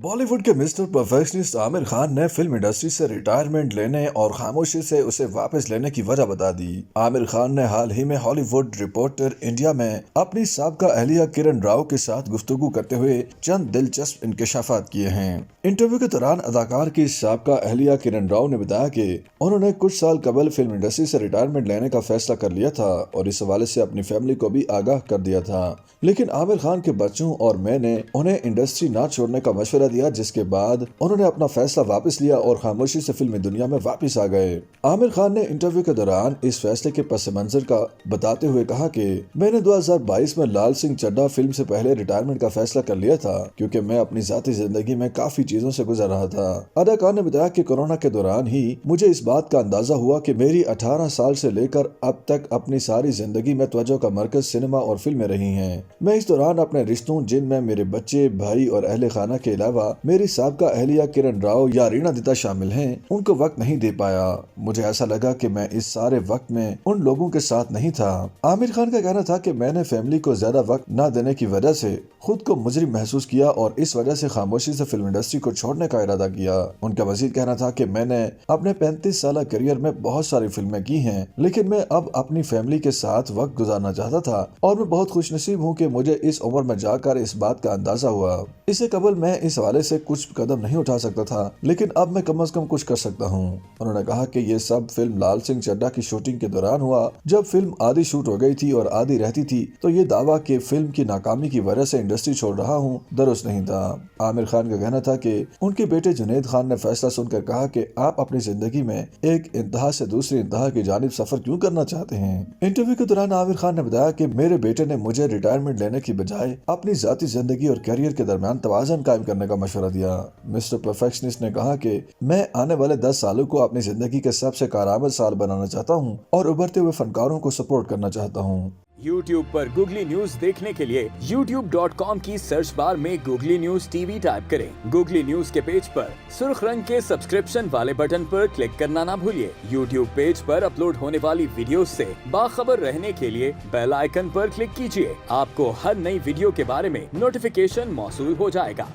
बॉलीवुड के mister perfectionist Aamir Khan ने film industry से रिटायरमेंट लेने और खामोशी से उसे वापस लेने की वजह बता दी। आमिर खान ने हाल ही में हॉलीवुड रिपोर्टर इंडिया में अपनी साबका अहलिया किरण राव के साथ गुफ्तगू करते हुए चंद दिलचस्प इंकशाफात किए हैं। इंटरव्यू के दौरान अदाकार की साबका अहलिया किरण राव ने बताया कि उन्होंने कुछ साल कबल फिल्म इंडस्ट्री से रिटायरमेंट लेने का फैसला कर लिया था और इस हवाले से अपनी फैमिली को भी आगाह कर दिया था, लेकिन आमिर खान के बच्चों और मैंने उन्हें इंडस्ट्री ना छोड़ने का मशवरा दिया, जिसके बाद उन्होंने अपना फैसला वापस लिया और खामोशी से फिल्मी दुनिया में वापस आ गए। आमिर खान ने इंटरव्यू के दौरान इस फैसले के पस मंजर का बताते हुए कहा कि मैंने 2022 में लाल सिंह चड्ढा फिल्म से पहले रिटायरमेंट का फैसला कर लिया था, क्योंकि मैं अपनी जाती जिंदगी में काफी चीजों से गुजर रहा था। अदाकार ने बताया कि कोरोना के दौरान ही मुझे इस बात का अंदाजा हुआ कि मेरी 18 साल से लेकर अब तक अपनी सारी जिंदगी में तवज्जो का मरकज सिनेमा और फिल्में रही हैं। मैं इस दौरान अपने रिश्तों, जिनमें मेरे बच्चे, भाई और अहले खाना के अलावा मेरी साबका अहलिया किरण राव या रीना दत्ता शामिल हैं, उनको वक्त नहीं दे पाया। मुझे ऐसा लगा कि मैं इस सारे वक्त में उन लोगों के साथ नहीं था। आमिर खान का कहना था कि मैंने फैमिली को ज्यादा वक्त न देने की वजह से खुद को मुजरिम महसूस किया और इस वजह से खामोशी से फिल्म इंडस्ट्री को छोड़ने का इरादा किया। उनका मजीद कहना था कि मैंने अपने 35 साल करियर में बहुत सारी फिल्में की हैं, लेकिन मैं अब अपनी फैमिली के साथ वक्त गुजारना चाहता था और मैं बहुत खुशनसीब हूँ कि मुझे इस उम्र में जाकर इस बात का अंदाजा हुआ। इससे कबल मैं इस हवाले से कुछ कदम नहीं उठा सकता था, लेकिन अब मैं कम से कम कुछ कर सकता हूँ। उन्होंने कहा कि ये सब फिल्म लाल सिंह चड्ढा की शूटिंग के दौरान हुआ। जब फिल्म आधी शूट हो गई थी और आधी रहती थी, तो ये दावा कि फिल्म की नाकामी की वजह से इंडस्ट्री छोड़ रहा हूँ दुरुस्त नहीं था। आमिर खान का कहना था कि उनके बेटे जुनैद खान ने फैसला सुनकर कहा कि आप अपनी जिंदगी में एक इंतहा से दूसरी इंतहा की जानिब सफर क्यों करना चाहते हैं। इंटरव्यू के दौरान आमिर खान ने बताया कि मेरे बेटे ने मुझे रिटायरमेंट लेने की बजाय अपनी जाती जिंदगी और कैरियर के दरमियान तवाज़ुन कायम करने का मशवरा दिया। मिस्टर परफेक्शनिस्ट ने कहा कि मैं आने वाले 10 सालों को अपनी जिंदगी के सबसे कारआमद साल बनाना चाहता हूं और उभरते हुए फनकारों को सपोर्ट करना चाहता हूं। YouTube पर गूगली न्यूज देखने के लिए youtube.com की सर्च बार में गूगली न्यूज टीवी टाइप करें। गूगली न्यूज के पेज पर सुर्ख रंग के सब्सक्रिप्शन वाले बटन पर क्लिक करना ना भूलिए। YouTube पेज पर अपलोड होने वाली वीडियो से बाखबर रहने के लिए बेल आइकन पर क्लिक कीजिए। आपको हर नई वीडियो के बारे में नोटिफिकेशन मौसूल हो जाएगा।